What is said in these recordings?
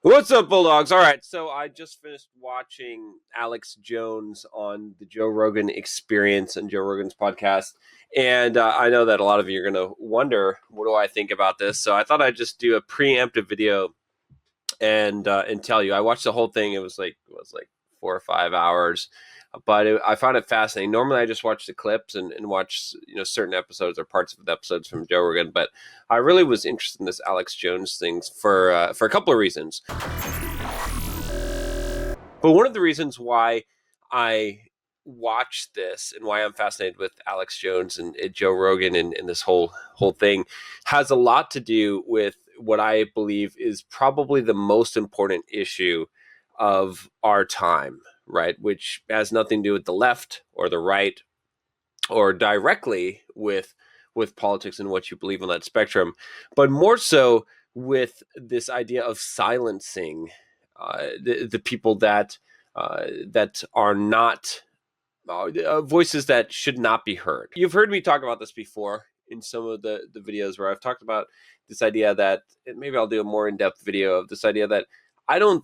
What's up, Bulldogs? All right, so I just finished watching Alex Jones on the Joe Rogan Experience and Joe Rogan's podcast, and I know that a lot of you are going to wonder, what do I think about this? So I thought I'd just do a preemptive video and tell you. I watched the whole thing. It was like 4 or 5 hours, but I found it fascinating. Normally, I just watch the clips and watch certain episodes or parts of the episodes from Joe Rogan, but I really was interested in this Alex Jones things for a couple of reasons. But one of the reasons why I watch this and why I'm fascinated with Alex Jones and Joe Rogan and this whole thing has a lot to do with what I believe is probably the most important issue of our time, right? Which has nothing to do with the left or the right or directly with politics and what you believe on that spectrum, but more so with this idea of silencing the people that are not voices that should not be heard. You've heard me talk about this before in some of the videos where I've talked about this idea that, and maybe I'll do a more in-depth video of this idea that I don't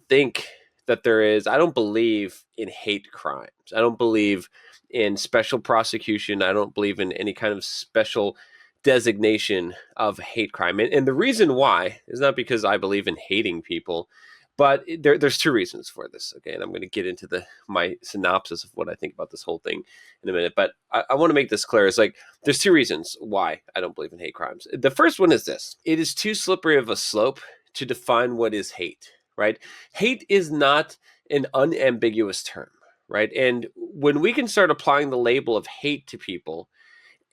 believe in hate crimes. I don't believe in special prosecution. I don't believe in any kind of special designation of hate crime. And the reason why is not because I believe in hating people, but there's two reasons for this. Okay, and I'm going to get into my synopsis of what I think about this whole thing in a minute. But I want to make this clear. It's like there's two reasons why I don't believe in hate crimes. The first one is this: it is too slippery of a slope to define what is hate. Right? Hate is not an unambiguous term. Right? And when we can start applying the label of hate to people,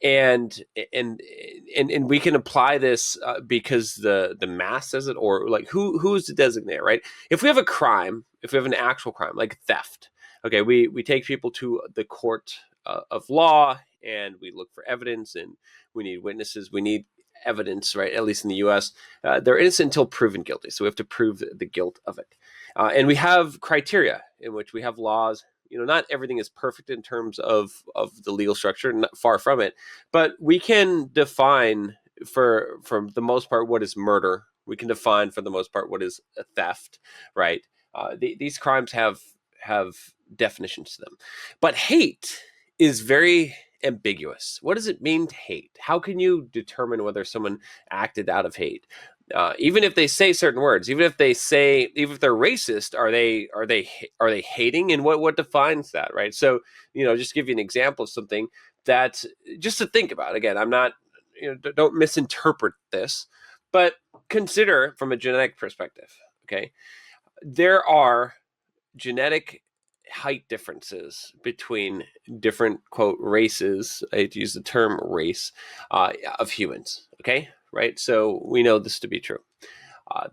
and we can apply this because the mass says it, or like who's to designate, right? If we have a crime, if we have an actual crime like theft, okay, we take people to the court of law and we look for evidence, and we need witnesses, we need evidence, right? At least in the U.S., they're innocent until proven guilty, so we have to prove the guilt of it, and we have criteria in which we have laws. Not everything is perfect in terms of the legal structure, far from it, but we can define for the most part what is murder. We can define for the most part what is a theft, right? These crimes have definitions to them, but hate is very ambiguous. What does it mean to hate? How can you determine whether someone acted out of hate? Even if they say certain words, even if they're racist, are they hating? And what defines that, right? So, just give you an example of something that just to think about. Again, I'm not, don't misinterpret this, but consider from a genetic perspective. Okay, there are genetic height differences between different, quote, races. I hate to use the term race of humans. Okay. Right? So we know this to be true.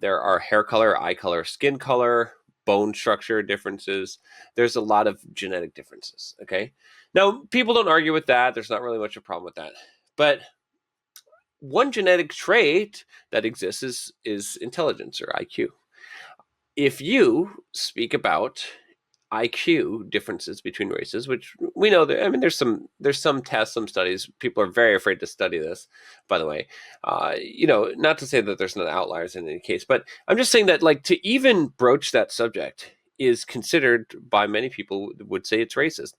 There are hair color, eye color, skin color, bone structure differences. There's a lot of genetic differences. Okay. Now, people don't argue with that. There's not really much of a problem with that. But one genetic trait that exists is intelligence, or IQ. If you speak about IQ differences between races, which we know that, there's some tests, some studies. People are very afraid to study this, by the way. Not to say that there's not outliers in any case, but I'm just saying that, like, to even broach that subject is considered by many people would say it's racist.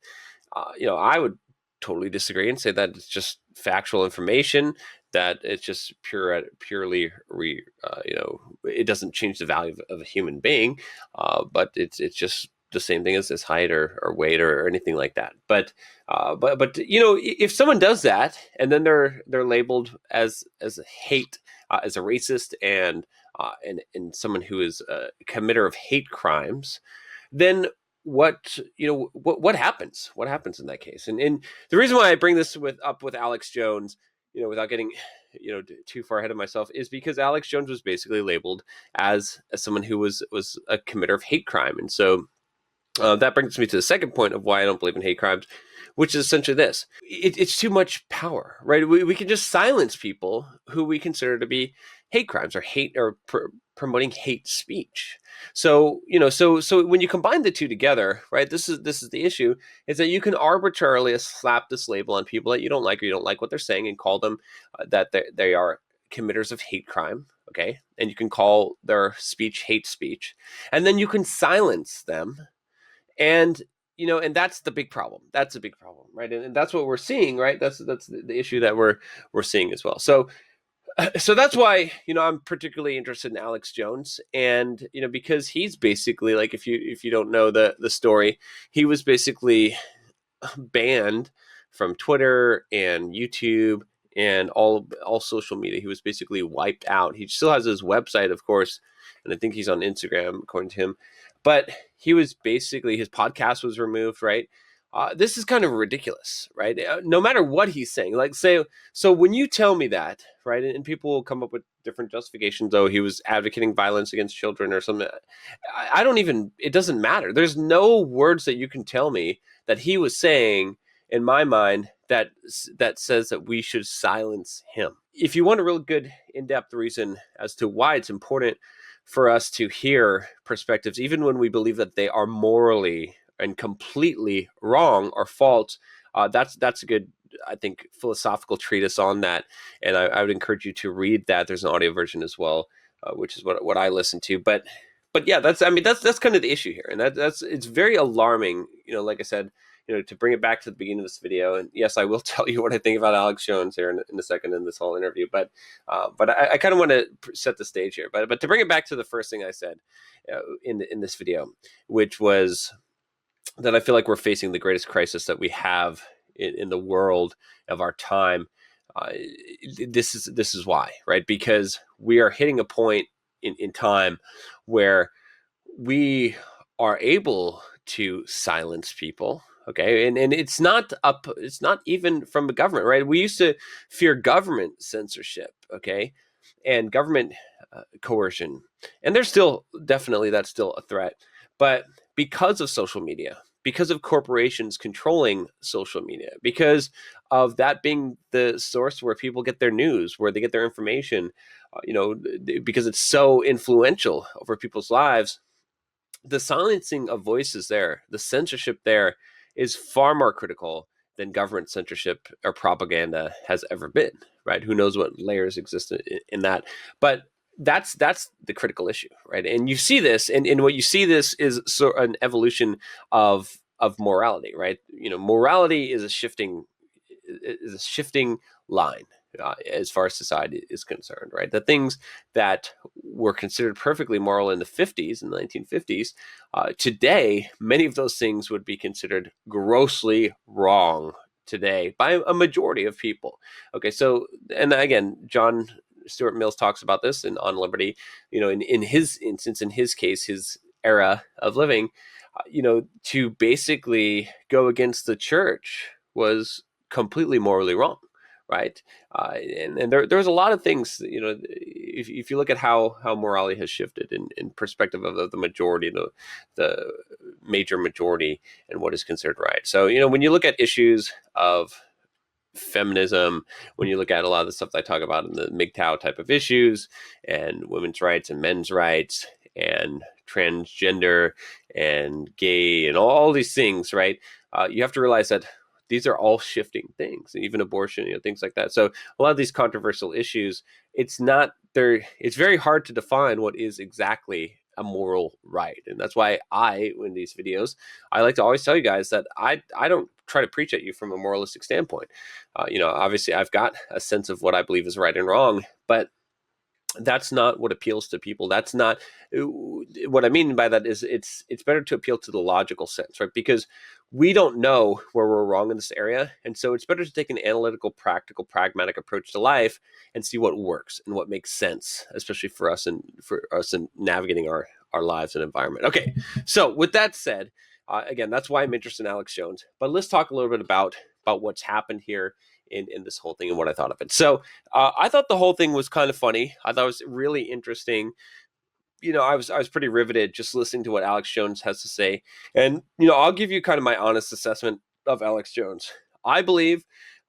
I would totally disagree and say that it's just factual information, that it's just purely it doesn't change the value of a human being, but it's just the same thing as height or weight or anything like that. But if someone does that and then they're labeled as a hate, as a racist, and someone who is a committer of hate crimes, then what happens? What happens in that case? And the reason why I bring this up with Alex Jones, without getting too far ahead of myself, is because Alex Jones was basically labeled as someone who was a committer of hate crime, and so. That brings me to the second point of why I don't believe in hate crimes, which is essentially this. It's too much power, right? We can just silence people who we consider to be hate crimes or promoting hate speech. So when you combine the two together, right, this is the issue, is that you can arbitrarily slap this label on people that you don't like, or you don't like what they're saying, and call them that they are committers of hate crime. okay? And you can call their speech hate speech, and then you can silence them. And and that's the big problem. That's a big problem, right? And that's what we're seeing, right? That's the issue that we're seeing as well. So that's why I'm particularly interested in Alex Jones, and because he's basically, like, if you don't know the story, he was basically banned from Twitter and YouTube and all social media. He was basically wiped out. He still has his website, of course, and I think he's on Instagram, according to him. But he was basically, his podcast was removed, right? This is kind of ridiculous, right? No matter what he's saying, like, say, so when you tell me that, right, and people will come up with different justifications, though he was advocating violence against children or something. I don't even, it doesn't matter. There's no words that you can tell me that he was saying, in my mind, that says that we should silence him. If you want a real good in-depth reason as to why it's important for us to hear perspectives, even when we believe that they are morally and completely wrong or false, that's a good, I think, philosophical treatise on that. And I would encourage you to read that. There's an audio version as well, which is what I listen to. But yeah, that's kind of the issue here, and it's very alarming. Like I said, to bring it back to the beginning of this video. And yes, I will tell you what I think about Alex Jones here in a second in this whole interview. But I kind of want to set the stage here. But to bring it back to the first thing I said in this video, which was that I feel like we're facing the greatest crisis that we have in the world of our time. This is why, right? Because we are hitting a point in time where we are able to silence people. Okay. And it's not even from the government, right? We used to fear government censorship. Okay. And government coercion. And there's still, definitely, that's still a threat. But because of social media, because of corporations controlling social media, because of that being the source where people get their news, where they get their information, because it's so influential over people's lives, the silencing of voices there, the censorship there, is far more critical than government censorship or propaganda has ever been, right? Who knows what layers exist in that. But that's the critical issue, right? And you see this, and what you see this is an evolution of morality, right? Morality is a shifting line as far as society is concerned, right? The things that were considered perfectly moral in the 50s, in the 1950s, today, many of those things would be considered grossly wrong today by a majority of people. Okay, so, and again, John Stuart Mills talks about this On Liberty, in his instance, in his case, his era of living, to basically go against the church was completely morally wrong, right? And there's a lot of things, if you look at how morality has shifted in perspective of the majority, the major majority, and what is considered right. So, when you look at issues of feminism, when you look at a lot of the stuff that I talk about in the MGTOW type of issues, and women's rights and men's rights and transgender and gay and all these things, right? You have to realize that these are all shifting things, even abortion, things like that. So a lot of these controversial issues, it's very hard to define what is exactly a moral right. And that's why in these videos, I like to always tell you guys that I don't try to preach at you from a moralistic standpoint. Obviously I've got a sense of what I believe is right and wrong, but that's not what appeals to people. That's not what I mean by that. Is it's better to appeal to the logical sense, right? Because we don't know where we're wrong in this area. And so it's better to take an analytical, practical, pragmatic approach to life and see what works and what makes sense, especially for us in navigating our lives and environment. Okay. So with that said, again, that's why I'm interested in Alex Jones, but let's talk a little bit about what's happened here in this whole thing and what I thought of it. So I thought the whole thing was kind of funny. I thought it was really interesting. I was pretty riveted just listening to what Alex Jones has to say. And, I'll give you kind of my honest assessment of Alex Jones. I believe,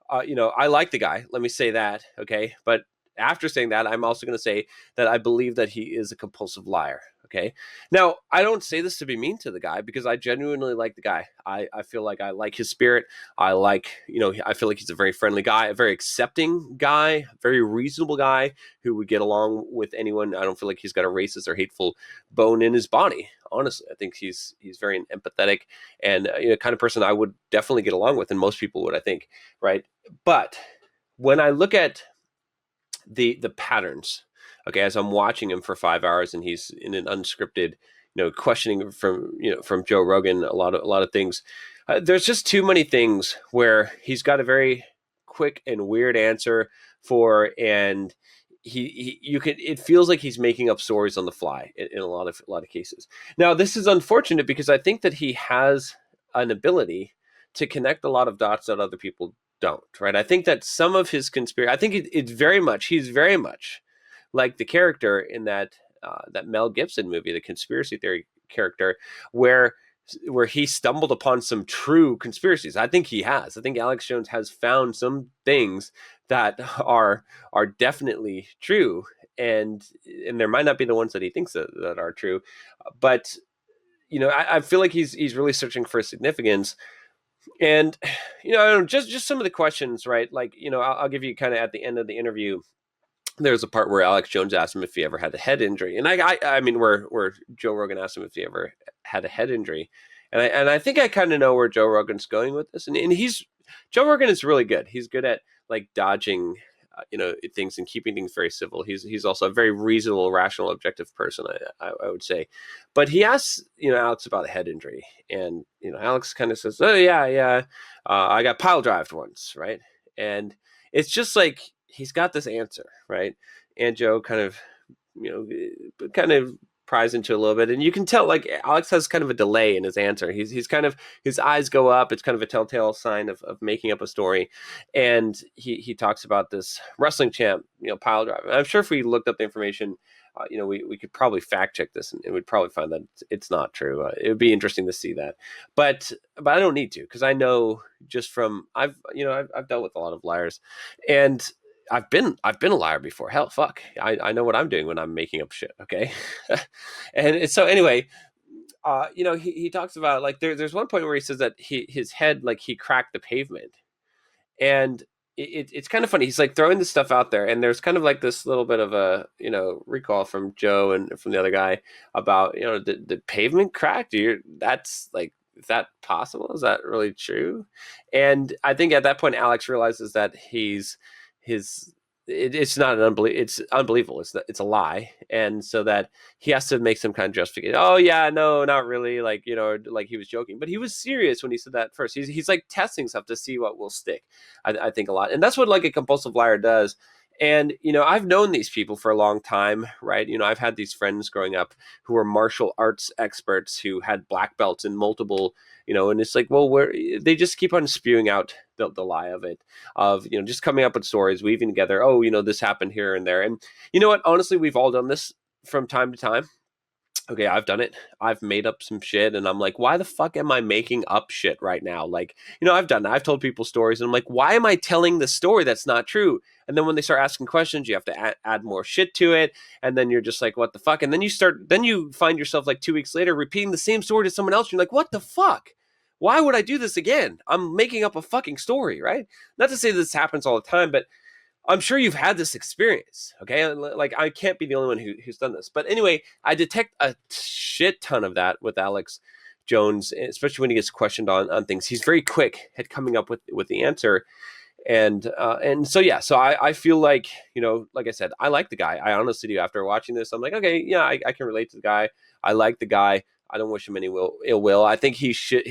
I like the guy. Let me say that. Okay. But after saying that, I'm also going to say that I believe that he is a compulsive liar. Okay. Now, I don't say this to be mean to the guy because I genuinely like the guy. I feel like I like his spirit. I like, I feel like he's a very friendly guy, a very accepting guy, very reasonable guy who would get along with anyone. I don't feel like he's got a racist or hateful bone in his body. Honestly, I think he's very empathetic and kind of person I would definitely get along with, and most people would, I think, right? But when I look at the patterns, okay, as I'm watching him for 5 hours and he's in an unscripted, questioning from Joe Rogan, a lot of things. There's just too many things where he's got a very quick and weird answer for, and it feels like he's making up stories on the fly in a lot of cases. Now, this is unfortunate because I think that he has an ability to connect a lot of dots that other people don't, right? I think that some of his conspiracy, I think he's very much like the character in that Mel Gibson movie, the conspiracy theory character, where he stumbled upon some true conspiracies. I think he has. I think Alex Jones has found some things that are definitely true, and there might not be the ones that he thinks that are true, but I feel like he's really searching for significance. And just some of the questions, right? Like, I'll give you kind of at the end of the interview. There's a part where Alex Jones asked him if he ever had a head injury, and I mean, where Joe Rogan asked him if he ever had a head injury, and I think I kind of know where Joe Rogan's going with this, and Joe Rogan is really good. He's good at like dodging, things and keeping things very civil. He's also a very reasonable, rational, objective person, I would say. But he asks, Alex about a head injury, and Alex kind of says, "Oh yeah, I got pile drived once, right?" And it's just like he's got this answer, right? And Joe kind of, pries into a little bit, and you can tell like Alex has kind of a delay in his answer. He's kind of, his eyes go up. It's kind of a telltale sign of making up a story. And he talks about this wrestling champ, pile driver. I'm sure if we looked up the information, we could probably fact check this, and we'd probably find that it's not true. It would be interesting to see that, but I don't need to, because I know just from I've dealt with a lot of liars, and I've been a liar before. Hell, fuck. I know what I'm doing when I'm making up shit. Okay. And so anyway, he talks about like there's one point where he says that his head, like he cracked the pavement, and it's kind of funny. He's like throwing this stuff out there, and there's kind of like this little bit of a recall from Joe and from the other guy about the pavement cracked. That's like, is that possible? Is that really true? And I think at that point Alex realizes that it's not it's unbelievable. It's a lie, and so that he has to make some kind of justification. Oh yeah, no, not really. Like like he was joking, but he was serious when he said that first. He's like testing stuff to see what will stick. I think a lot, and that's what like a compulsive liar does. And I've known these people for a long time, right? I've had these friends growing up who were martial arts experts who had black belts in multiple, and it's like, well, they just keep on spewing out the lie of it, of just coming up with stories, weaving together. Oh, this happened here and there, and you know what? Honestly, we've all done this from time to time. Okay, I've done it. I've made up some shit, and I'm like, why the fuck am I making up shit right now? Like, I've done that. I've told people stories, and I'm like, why am I telling the story that's not true? And then when they start asking questions, you have to add more shit to it, and then you're just like, what the fuck? And then you find yourself like 2 weeks later repeating the same story to someone else. And you're like, what the fuck? Why would I do this again? I'm making up a fucking story, right? Not to say this happens all the time, but I'm sure you've had this experience, okay? Like, I can't be the only one who's done this. But anyway, I detect a shit ton of that with Alex Jones, especially when he gets questioned on things. He's very quick at coming up with the answer. And so, yeah, so I feel like, like I said, I like the guy. I honestly do. After watching this, I'm like, okay, yeah, I can relate to the guy. I like the guy. I don't wish him any ill will. I think he should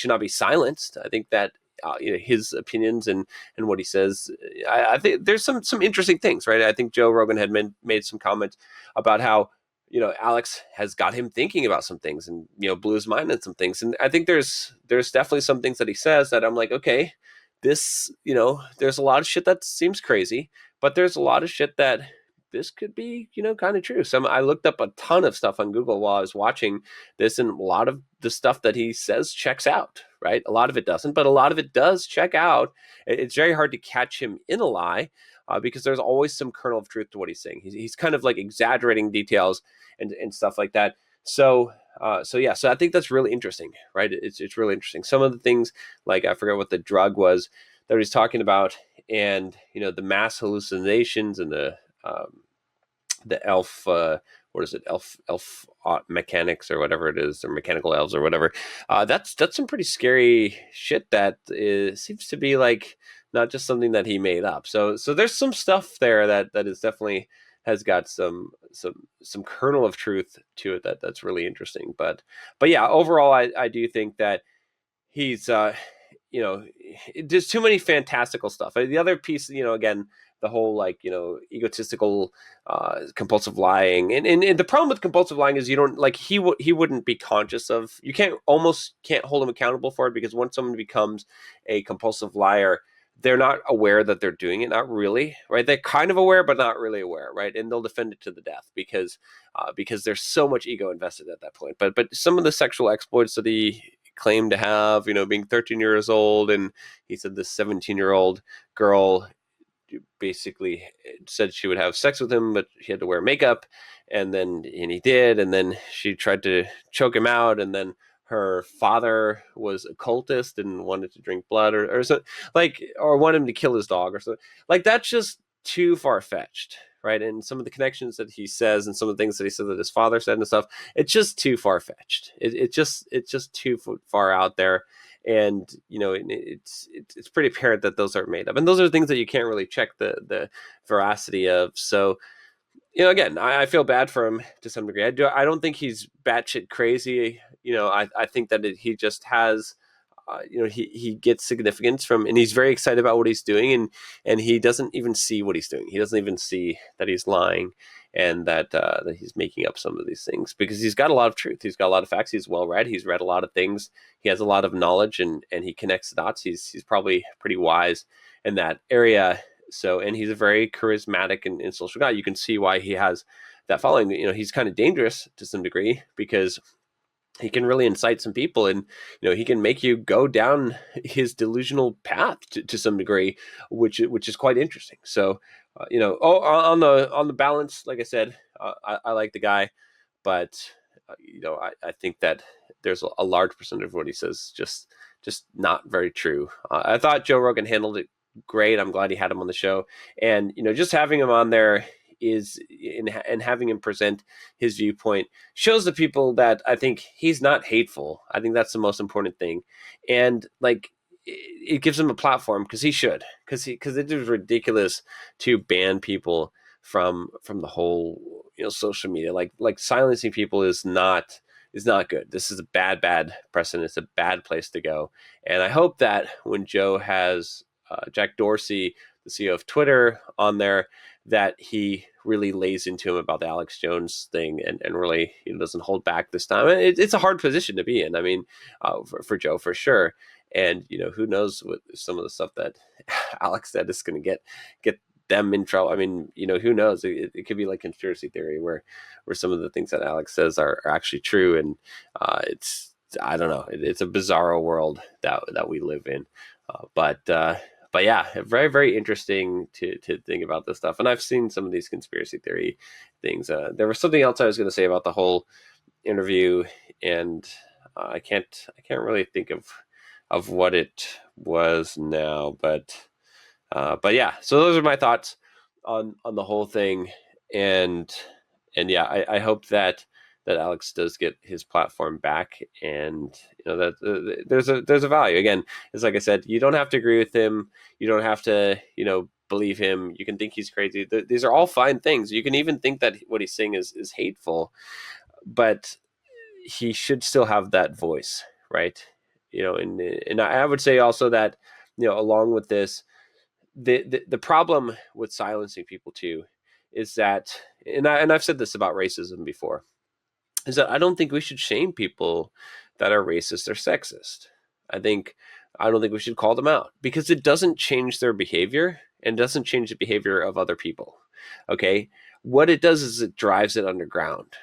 not be silenced. I think that his opinions and what he says, I think there's some interesting things, right? I think Joe Rogan had made some comments about how Alex has got him thinking about some things, and blew his mind on some things. And I think there's definitely some things that he says that I'm like, okay, this there's a lot of shit that seems crazy, but there's a lot of shit that this could be, kind of true. I looked up a ton of stuff on Google while I was watching this, and a lot of the stuff that he says checks out, right? A lot of it doesn't, but a lot of it does check out. It's very hard to catch him in a lie. because there's always some kernel of truth to what he's saying. He's kind of like exaggerating details and stuff like that. So I think that's really interesting, right? It's really interesting. Some of the things, like I forget what the drug was that he's talking about, and the mass hallucinations and the elf, what is it, elf mechanics or whatever it is, or mechanical elves or whatever. That's some pretty scary shit that seems to be like not just something that he made up. So there's some stuff there that is definitely has got some kernel of truth to it that's really interesting. But yeah, overall, I do think that he's there's too many fantastical stuff. The other piece, again, the whole egotistical, compulsive lying, and the problem with compulsive lying is you don't like he wouldn't be conscious of. You can't hold him accountable for it, because once someone becomes a compulsive liar, they're not aware that they're doing it. Not really, right? They're kind of aware, but not really aware, right? And they'll defend it to the death because there's so much ego invested at that point. But some of the sexual exploits that he claimed to have, being 13 years old, and he said this 17-year-old girl basically said she would have sex with him, but he had to wear makeup, and he did, and then she tried to choke him out, and then her father was a cultist and wanted to drink blood or something, or want him to kill his dog or something. Like, that's just too far-fetched, right? And some of the connections that he says and some of the things that he said that his father said and stuff, it's just too far-fetched. It's just too far out there. And it's pretty apparent that those are made up, and those are things that you can't really check the veracity of. So again, I feel bad for him to some degree. I don't think he's batshit crazy. I think that he just has, he gets significance from, and he's very excited about what he's doing, and he doesn't even see what he's doing. He doesn't even see that he's lying, and that he's making up some of these things, because he's got a lot of truth. He's got a lot of facts. He's well read. He's read a lot of things. He has a lot of knowledge, and he connects the dots. He's probably pretty wise in that area. So, and he's a very charismatic and social guy. You can see why he has that following. He's kind of dangerous to some degree, because he can really incite some people, and he can make you go down his delusional path to some degree, which is quite interesting. So, on the balance, like I said, I like the guy, but I think that there's a large percentage of what he says just not very true. I thought Joe Rogan handled it great. I'm glad he had him on the show, and just having him on there and having him present his viewpoint shows the people that I think he's not hateful. I think that's the most important thing, and it gives him a platform, because he should, because it is ridiculous to ban people from the whole social media. Like silencing people is not good. This is a bad precedent. It's a bad place to go, and I hope that when Joe has Jack Dorsey, the CEO of Twitter, on there, that he really lays into him about the Alex Jones thing, and really doesn't hold back this time. It's a hard position to be in. I mean, for Joe, for sure. And who knows what some of the stuff that Alex said is going to get them in trouble. I mean, who knows? It could be like conspiracy theory where some of the things that Alex says are actually true, and I don't know. It's a bizarro world that we live in, but yeah, very, very interesting to think about this stuff. And I've seen some of these conspiracy theory things. There was something else I was going to say about the whole interview, and I can't really think of what it was now. But yeah, so those are my thoughts on the whole thing. And yeah, I hope that Alex does get his platform back, and that there's a value. Again, it's like I said, you don't have to agree with him, you don't have to believe him. You can think he's crazy. These are all fine things. You can even think that what he's saying is hateful, but he should still have that voice, right? And I would say also that along with this, the problem with silencing people too is that, and I've said this about racism before, is that I don't think we should shame people that are racist or sexist. I don't think we should call them out, because it doesn't change their behavior and doesn't change the behavior of other people. Okay. What it does is it drives it underground,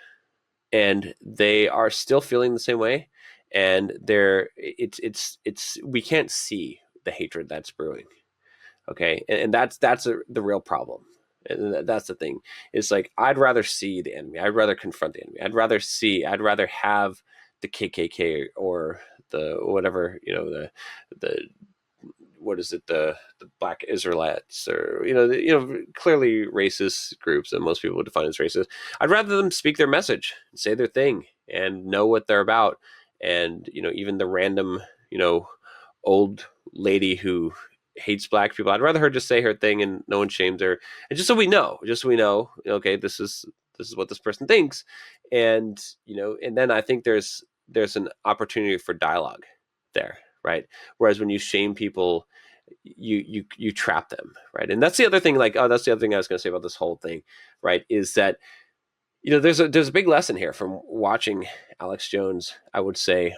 and they are still feeling the same way. And we can't see the hatred that's brewing. Okay. And that's the real problem. And that's the thing. It's like, I'd rather see the enemy. I'd rather confront the enemy. I'd rather have the KKK or the whatever, the what is it, the Black Israelites, or clearly racist groups that most people would define as racist. I'd rather them speak their message, say their thing, and know what they're about. And even the random old lady who hates black people, I'd rather her just say her thing and no one shames her, and just so we know, okay, this is what this person thinks. And and then I think there's an opportunity for dialogue there, right? Whereas when you shame people, you trap them, right? And that's the other thing. Like, oh, that's the other thing I was going to say about this whole thing, right? Is that there's a big lesson here from watching Alex Jones. I would say,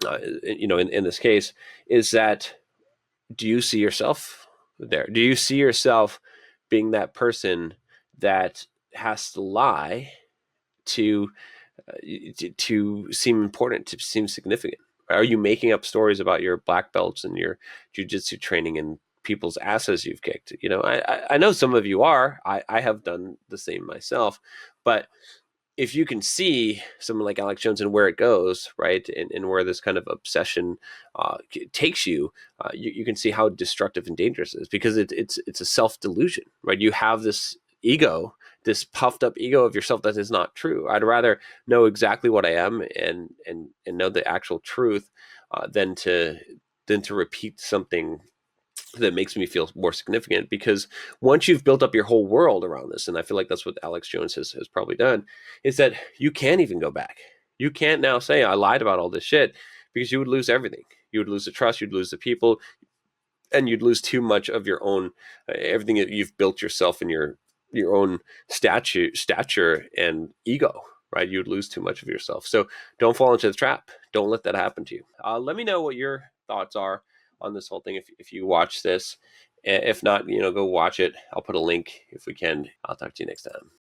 in this case, is that, do you see yourself there? Do you see yourself being that person that has to lie to seem important, to seem significant? Are you making up stories about your black belts and your jujitsu training and people's asses you've kicked? I know some of you are. I have done the same myself. But if you can see someone like Alex Jones and where it goes, right, and where this kind of obsession takes you, you can see how destructive and dangerous it is, because it's a self-delusion, right? You have this ego, this puffed up ego of yourself that is not true. I'd rather know exactly what I am and know the actual truth than to repeat something that makes me feel more significant. Because once you've built up your whole world around this, and I feel like that's what Alex Jones has probably done, is that you can't even go back. You can't now say, I lied about all this shit, because you would lose everything. You would lose the trust, you'd lose the people, and you'd lose too much of your own, everything that you've built yourself in your own stature and ego, right? You'd lose too much of yourself. So don't fall into the trap. Don't let that happen to you. Let me know what your thoughts are on this whole thing if you watch this. If not, go watch it. I'll put a link if we can. I'll talk to you next time.